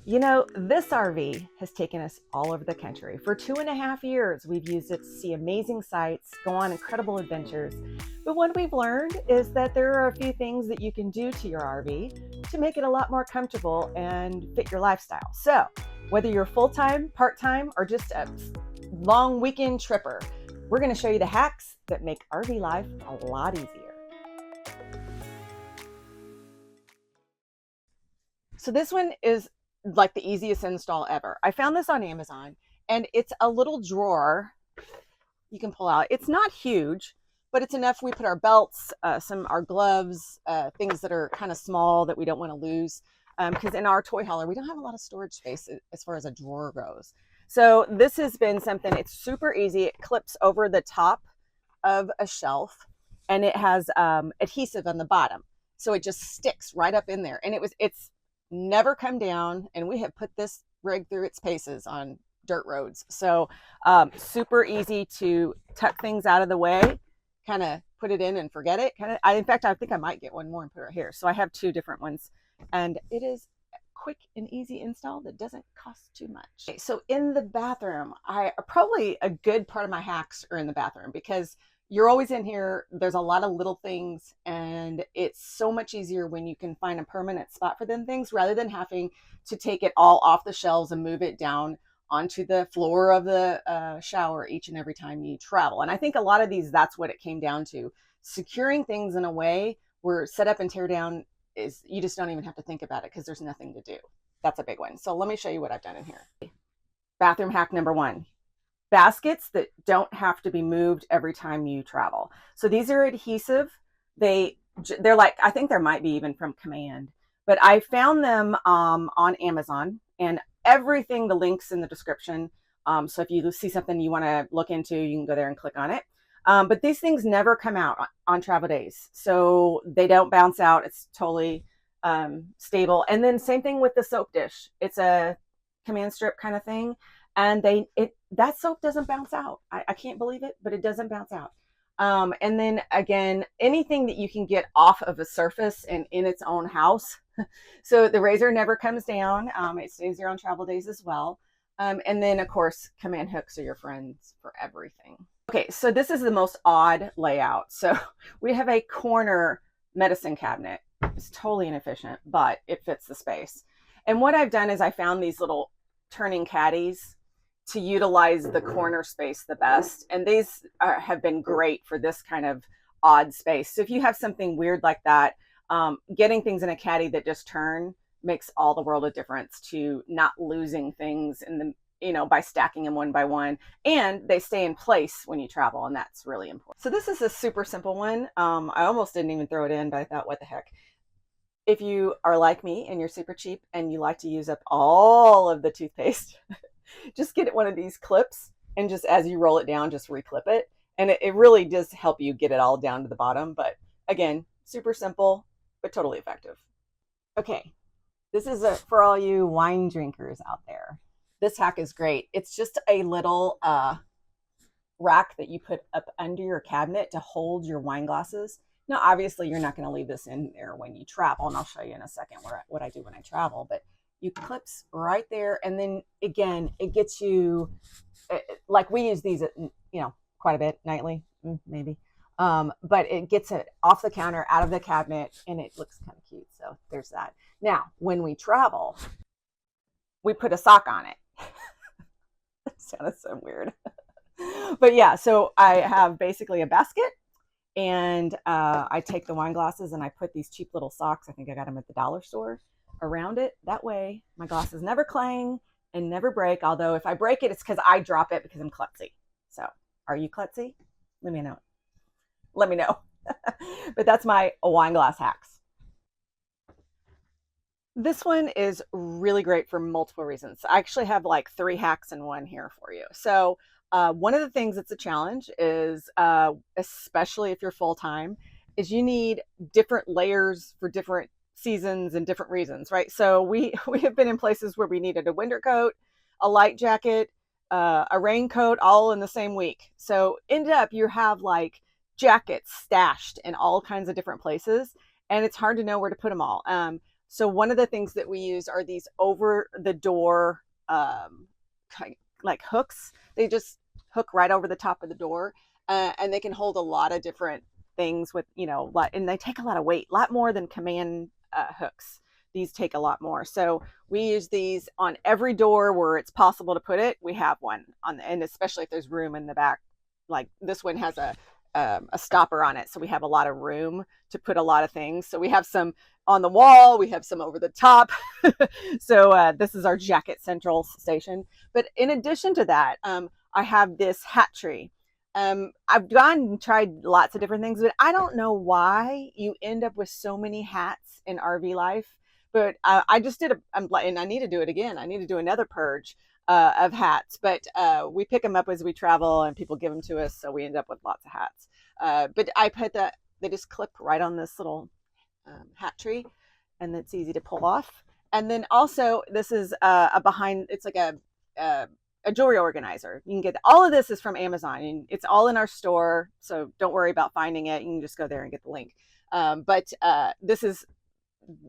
You know, this RV has taken us all over the country. For 2.5 years, we've used it to see amazing sights, go on incredible adventures. But what we've learned is that there are a few things that you can do to your RV to make it a lot more comfortable and fit your lifestyle. So, whether you're full time, part time, or just a long weekend tripper, we're going to show you the hacks that make RV life a lot easier. So this one is like the easiest install ever. I found this on Amazon, and it's a little drawer you can pull out. It's not huge, but it's enough. We put our belts, our gloves, things that are kind of small that we don't want to lose. Because in our toy hauler, we don't have a lot of storage space as far as a drawer goes. So this has been something, it's super easy. It clips over the top of a shelf, and it has adhesive on the bottom. So it just sticks right up in there. And it's never come down, and we have put this rig through its paces on dirt roads. So super easy to tuck things out of the way, kind of put it in and forget it. In fact, I think I might get one more and put it here. So I have two different ones, and it is quick and easy install that doesn't cost too much. Okay, so in the bathroom, probably a good part of my hacks are in the bathroom, because you're always in here. There's a lot of little things, and it's so much easier when you can find a permanent spot for them things rather than having to take it all off the shelves and move it down onto the floor of the shower each and every time you travel. And I think a lot of these, that's what it came down to. Securing things in a way where set up and tear down is, you just don't even have to think about it because there's nothing to do. That's a big one. So let me show you what I've done in here. Bathroom hack number one: baskets that don't have to be moved every time you travel. So these are adhesive. They're like, I think there might be even from Command, but I found them on Amazon, and everything, the links in the description. So if you see something you want to look into, you can go there and click on it. But these things never come out on travel days, so they don't bounce out. It's totally stable. And then same thing with the soap dish. It's a Command strip kind of thing, and that soap doesn't bounce out. I can't believe it, but it doesn't bounce out. And then again, anything that you can get off of a surface and in its own house. So the razor never comes down. It stays there on travel days as well. And then of course, Command hooks are your friends for everything. Okay, so this is the most odd layout. So we have a corner medicine cabinet. It's totally inefficient, but it fits the space. And what I've done is I found these little turning caddies to utilize the corner space the best. And these have been great for this kind of odd space. So if you have something weird like that, getting things in a caddy that just turn makes all the world of difference to not losing things by stacking them one by one, and they stay in place when you travel, and that's really important. So this is a super simple one. I almost didn't even throw it in, but I thought, what the heck? If you are like me and you're super cheap and you like to use up all of the toothpaste, just get one of these clips, and just as you roll it down, just reclip it. And it really does help you get it all down to the bottom. But again, super simple, but totally effective. Okay, this is for all you wine drinkers out there. This hack is great. It's just a little rack that you put up under your cabinet to hold your wine glasses. Now, obviously, you're not going to leave this in there when you travel, and I'll show you in a second what I do when I travel, but you clips right there, and then again, it gets you, like we use these, quite a bit nightly, maybe, but it gets it off the counter, out of the cabinet, and it looks kind of cute. So there's that. Now, when we travel, we put a sock on it. That sounded so weird. But yeah, so I have basically a basket, and I take the wine glasses and I put these cheap little socks, I think I got them at the dollar store, around it. That way my glasses never clang and never break. Although if I break it, it's because I drop it because I'm klutzy. So are you klutzy? Let me know. But that's my wine glass hacks. This one is really great for multiple reasons. I actually have like 3 hacks in one here for you. So one of the things that's a challenge is, especially if you're full-time, is you need different layers for different seasons and different reasons, right? So we have been in places where we needed a winter coat, a light jacket, a raincoat, all in the same week. So ended up you have like jackets stashed in all kinds of different places, and it's hard to know where to put them all. So one of the things that we use are these over the door like hooks. They just hook right over the top of the door, and they can hold a lot of different things with, and they take a lot of weight, a lot more than command hooks. These take a lot more. So we use these on every door where it's possible to put it. We have one on and especially if there's room in the back. Like this one has a stopper on it, so we have a lot of room to put a lot of things. So we have some on the wall, we have some over the top. So this is our jacket central station. But in addition to that, I have this hat tree. I've gone and tried lots of different things, but I don't know why you end up with so many hats in RV life. But I just did and I need to do it again. I need to do another purge of hats, but we pick them up as we travel and people give them to us. So we end up with lots of hats. But I put they just clip right on this little hat tree, and it's easy to pull off. And then also this is it's like a jewelry organizer. You can get all of this is from Amazon, and it's all in our store. So don't worry about finding it. You can just go there and get the link. But this is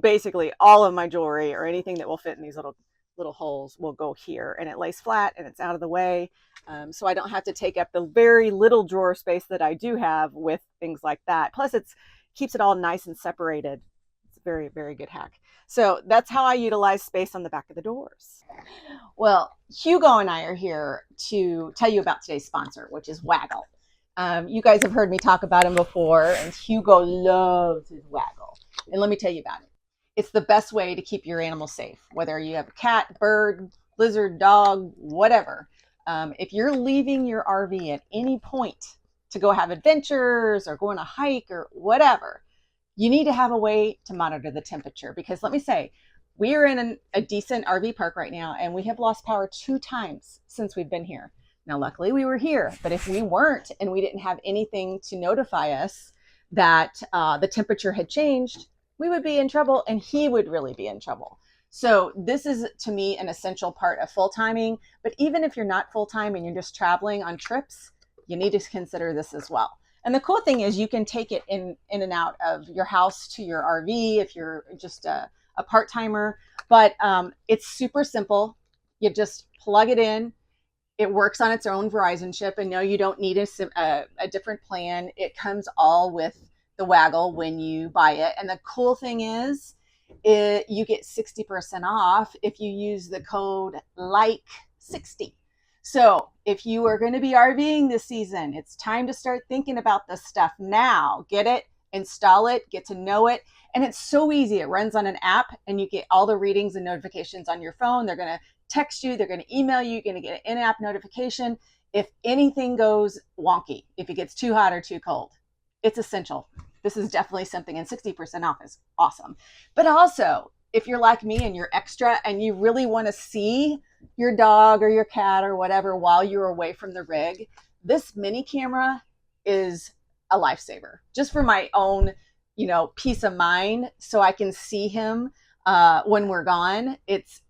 basically all of my jewelry or anything that will fit in these little holes will go here, and it lays flat and it's out of the way. So I don't have to take up the very little drawer space that I do have with things like that. Plus it keeps it all nice and separated. It's a very, very good hack. So that's how I utilize space on the back of the doors. Well, Hugo and I are here to tell you about today's sponsor, which is Waggle. You guys have heard me talk about him before, and Hugo loves his Waggle. And let me tell you about it. It's the best way to keep your animals safe, whether you have a cat, bird, lizard, dog, whatever. If you're leaving your RV at any point to go have adventures or go on a hike or whatever, you need to have a way to monitor the temperature. Because let me say, we are in a decent RV park right now, and we have lost power 2 times since we've been here. Now, luckily we were here, but if we weren't and we didn't have anything to notify us that the temperature had changed, we would be in trouble, and he would really be in trouble. So this is, to me, an essential part of full timing. But even if you're not full time and you're just traveling on trips, you need to consider this as well. And the cool thing is you can take it in and out of your house to your RV if you're just a part-timer. But it's super simple. You just plug it in. It works on its own Verizon chip. And no, you don't need a different plan. It comes all with the Waggle when you buy it. And the cool thing is you get 60% off if you use the code LIKE60. So if you are going to be RVing this season, it's time to start thinking about this stuff now. Get it, install it, get to know it. And it's so easy. It runs on an app, and you get all the readings and notifications on your phone. They're going to text you. They're going to email you. You're going to get an in-app notification if anything goes wonky, if it gets too hot or too cold. It's essential. This is definitely something, and 60% off is awesome. But also, if you're like me and you're extra and you really want to see your dog or your cat or whatever while you're away from the rig, this mini camera is a lifesaver. Just for my own, peace of mind, so I can see him when we're gone. It's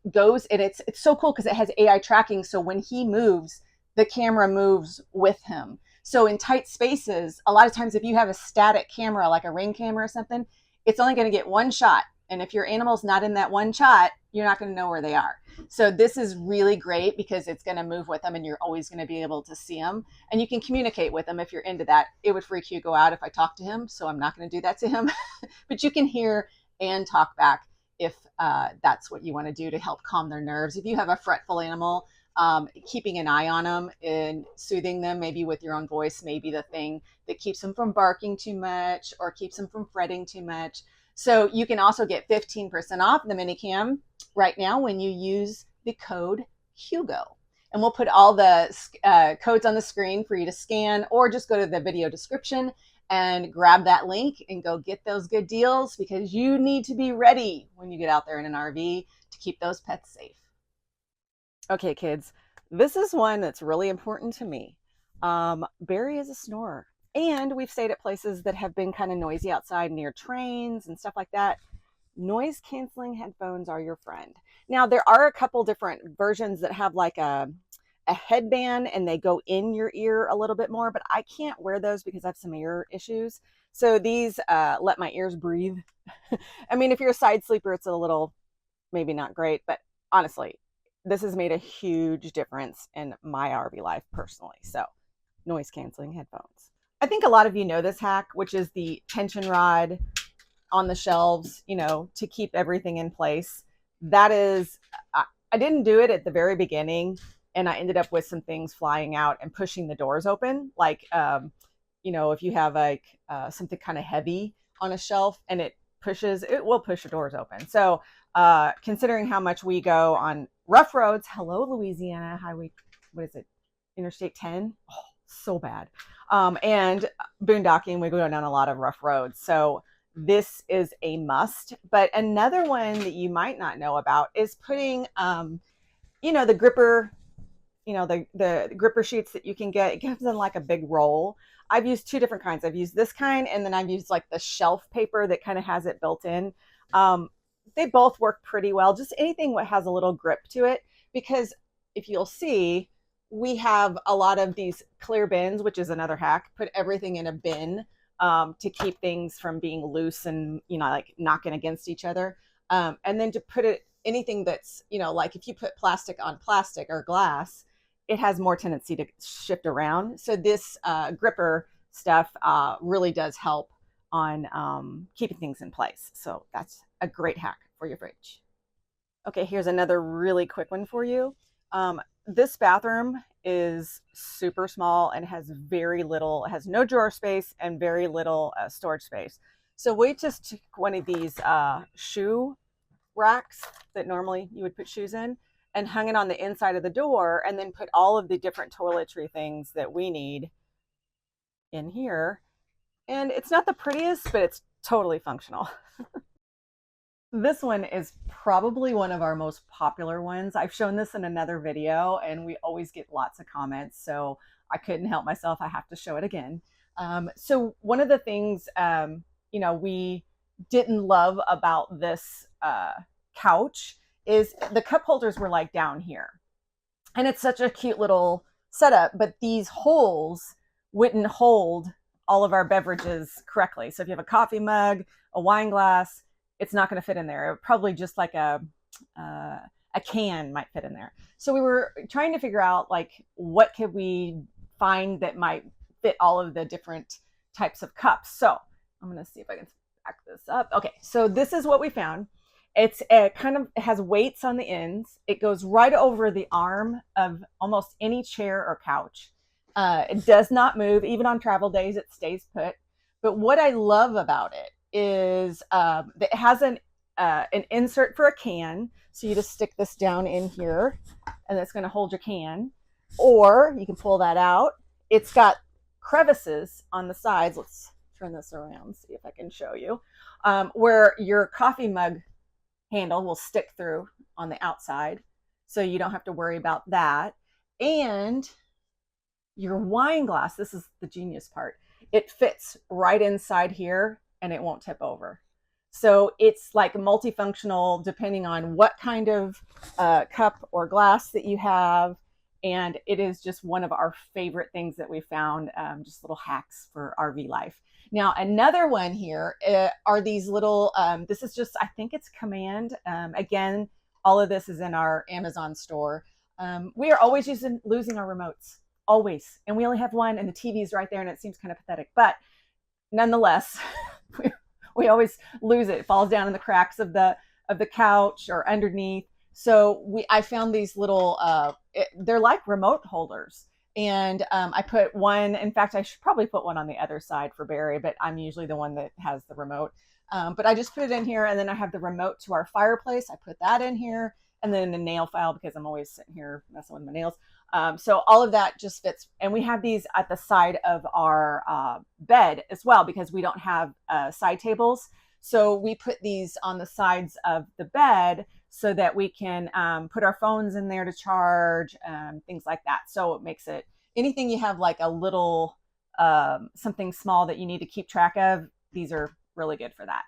so cool because it has AI tracking. So when he moves, the camera moves with him. So in tight spaces, a lot of times if you have a static camera, like a Ring camera or something, it's only going to get one shot. And if your animal's not in that one shot, you're not going to know where they are. So this is really great because it's going to move with them, and you're always going to be able to see them. And you can communicate with them if you're into that. It would freak Hugo out if I talked to him, so I'm not going to do that to him. But you can hear and talk back if that's what you want to do to help calm their nerves. If you have a fretful animal, keeping an eye on them and soothing them, maybe with your own voice, may be the thing that keeps them from barking too much or keeps them from fretting too much. So you can also get 15% off the minicam right now when you use the code Hugo. And we'll put all the codes on the screen for you to scan, or just go to the video description and grab that link and go get those good deals, because you need to be ready when you get out there in an RV to keep those pets safe. Okay, kids, this is one that's really important to me. Barry is a snorer, and we've stayed at places that have been kind of noisy outside near trains and stuff like that. Noise canceling headphones are your friend. Now, there are a couple different versions that have like a headband and they go in your ear a little bit more, but I can't wear those because I have some ear issues. So these let my ears breathe. I mean, if you're a side sleeper, it's a little maybe not great, but honestly, this has made a huge difference in my RV life personally. So noise canceling headphones. I think a lot of you know this hack, which is the tension rod on the shelves, you know, to keep everything in place. That is, I didn't do it at the very beginning, and I ended up with some things flying out and pushing the doors open. Like, you know, if you have like something kind of heavy on a shelf and it pushes, it will push the doors open. So, considering how much we go on rough roads, hello, Louisiana Highway, what is it? Interstate 10? Oh, so bad. And boondocking, we go down a lot of rough roads. So, this is a must. But another one that you might not know about is putting, you know, the gripper, you know, the gripper sheets that you can get. It comes in like a big roll. I've used two different kinds. I've used this kind, and then I've used like the shelf paper that kind of has it built in. They both work pretty well. Just anything that has a little grip to it, because if you'll see, we have a lot of these clear bins, which is another hack. Put everything in a bin to keep things from being loose and, you know, like knocking against each other. And then to put it, anything that's, you know, like if you put plastic on plastic or glass, it has more tendency to shift around. So this gripper stuff really does help on keeping things in place. So that's a great hack for your fridge. Okay, here's another really quick one for you. This bathroom is super small and has very little, has no drawer space and very little storage space. So we just took one of these shoe racks that normally you would put shoes in and hung it on the inside of the door, and then put all of the different toiletry things that we need in here. And it's not the prettiest, but it's totally functional. This one is probably one of our most popular ones. I've shown this in another video and we always get lots of comments, so I couldn't help myself. I have to show it again. So one of the things, you know, we didn't love about this couch is the cup holders were like down here. And it's such a cute little setup, but these holes wouldn't hold all of our beverages correctly. So if you have a coffee mug, a wine glass, it's not going to fit in there. Probably just like a can might fit in there. So we were trying to figure out like what could we find that might fit all of the different types of cups. So I'm going to see if I can back this up. Okay, so this is what we found. It's kind of, it has weights on the ends. It goes right over the arm of almost any chair or couch. It does not move. Even on travel days, it stays put. But what I love about it is it has an insert for a can. So you just stick this down in here and it's going to hold your can. Or you can pull that out. It's got crevices on the sides. Let's turn this around, see if I can show you, where your coffee mug handle will stick through on the outside. So you don't have to worry about that. And your wine glass, this is the genius part, it fits right inside here and it won't tip over. So it's like multifunctional depending on what kind of cup or glass that you have. And it is just one of our favorite things that we found, just little hacks for RV life. Now, another one here are these little, this is just, I think it's Command. Again, all of this is in our Amazon store. We are always losing our remotes, always. And we only have one and the TV is right there and it seems kind of pathetic. But nonetheless, we always lose it. It falls down in the cracks of the couch or underneath. So I found these little, they're like remote holders. And I put one, in fact, I should probably put one on the other side for Barry, but I'm usually the one that has the remote. But I just put it in here, and then I have the remote to our fireplace. I put that in here, and then a nail file because I'm always sitting here messing with my nails. So all of that just fits. And we have these at the side of our bed as well because we don't have side tables. So we put these on the sides of the bed so that we can put our phones in there to charge, things like that. So it makes it, anything you have like a little something small that you need to keep track of, these are really good for that.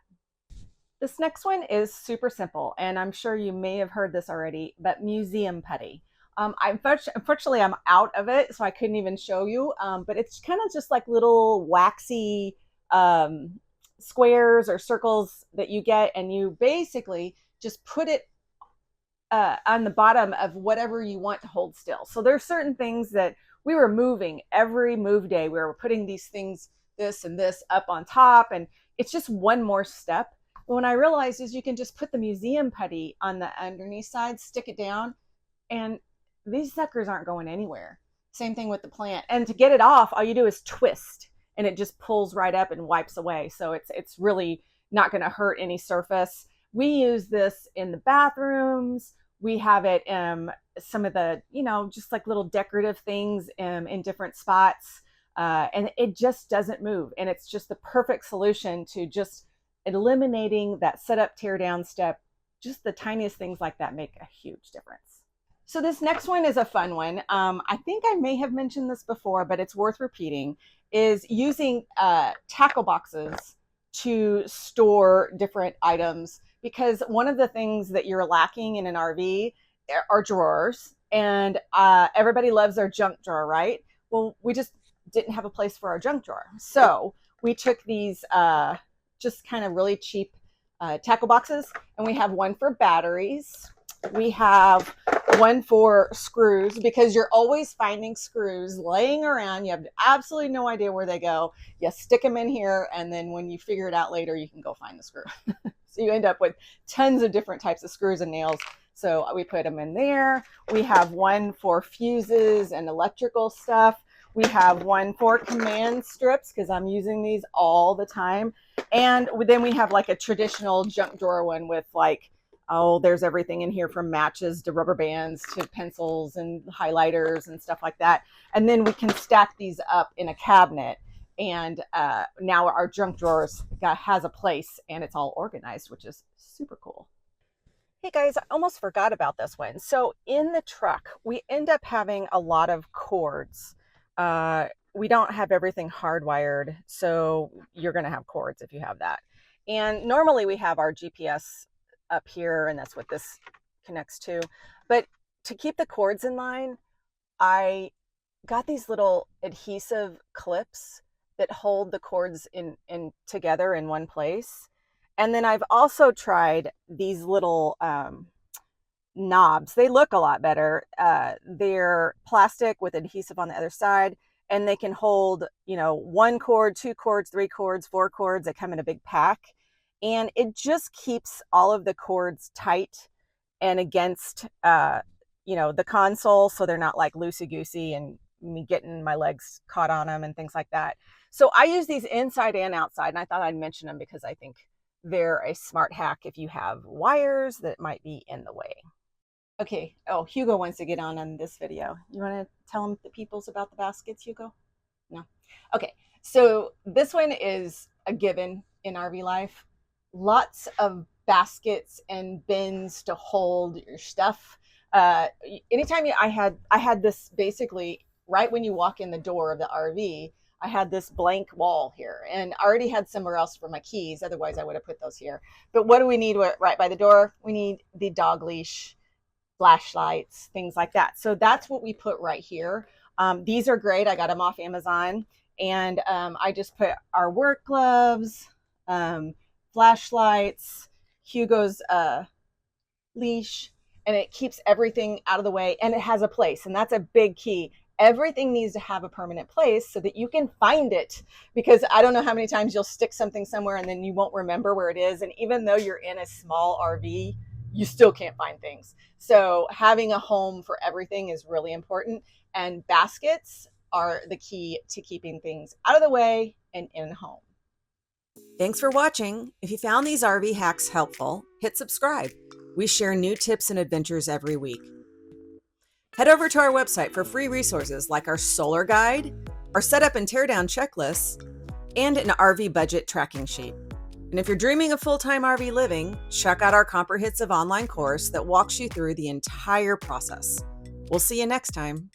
This next one is super simple, and I'm sure you may have heard this already, but museum putty. Unfortunately, I'm out of it, so I couldn't even show you, but it's kind of just like little waxy squares or circles that you get, and you basically just put it on the bottom of whatever you want to hold still. So there's certain things that we were moving every move day. We were putting these things, this and this, up on top, and it's just one more step. But when I realized is you can just put the museum putty on the underneath side, stick it down, and these suckers aren't going anywhere. Same thing with the plant. And to get it off, all you do is twist, and it just pulls right up and wipes away. So it's really not going to hurt any surface. We use this in the bathrooms. We have it in some of the, just like little decorative things in different spots. And it just doesn't move. And it's just the perfect solution to just eliminating that setup, tear down step. Just the tiniest things like that make a huge difference. So this next one is a fun one. I think I may have mentioned this before, but it's worth repeating, is using tackle boxes to store different items. Because one of the things that you're lacking in an RV are drawers, and everybody loves their junk drawer, right? Well, we just didn't have a place for our junk drawer. So we took these just kind of really cheap tackle boxes, and we have one for batteries. We have one for screws, because you're always finding screws laying around. You have absolutely no idea where they go. You stick them in here, and then when you figure it out later, you can go find the screw. So you end up with tons of different types of screws and nails. So we put them in there. We have one for fuses and electrical stuff. We have one for command strips, because I'm using these all the time. And then we have like a traditional junk drawer one with like, oh, there's everything in here from matches to rubber bands to pencils and highlighters and stuff like that. And then we can stack these up in a cabinet. And now our junk drawers has a place, and it's all organized, which is super cool. Hey guys, I almost forgot about this one. So in the truck, we end up having a lot of cords. We don't have everything hardwired, so you're going to have cords if you have that. And normally we have our GPS up here, and that's what this connects to. But to keep the cords in line, I got these little adhesive clips that hold the cords in together in one place. And then I've also tried these little knobs. They look a lot better. They're plastic with adhesive on the other side, and they can hold, 1 cord, 2 cords, 3 cords, 4 cords. They come in a big pack, and it just keeps all of the cords tight and against, the console, so they're not like loosey-goosey and me getting my legs caught on them and things like that. So I use these inside and outside, and I thought I'd mention them because I think they're a smart hack if you have wires that might be in the way. Okay. Oh, Hugo wants to get on this video. You want to tell the peoples about the baskets, Hugo? No? Okay. So this one is a given in RV life. Lots of baskets and bins to hold your stuff. Anytime I had this basically right when you walk in the door of the RV, I had this blank wall here, and I already had somewhere else for my keys. Otherwise I would have put those here. But what do we need right by the door? We need the dog leash, flashlights, things like that. So that's what we put right here. These are great. I got them off Amazon, and I just put our work gloves, flashlights, Hugo's leash, and it keeps everything out of the way, and it has a place, and that's a big key. Everything needs to have a permanent place so that you can find it, because I don't know how many times you'll stick something somewhere and then you won't remember where it is. And even though you're in a small RV, you still can't find things. So having a home for everything is really important. And baskets are the key to keeping things out of the way and in home. Thanks for watching. If you found these RV hacks helpful, hit subscribe. We share new tips and adventures every week. Head over to our website for free resources like our solar guide, our setup and teardown checklists, and an RV budget tracking sheet. And if you're dreaming of full-time RV living, check out our comprehensive online course that walks you through the entire process. We'll see you next time.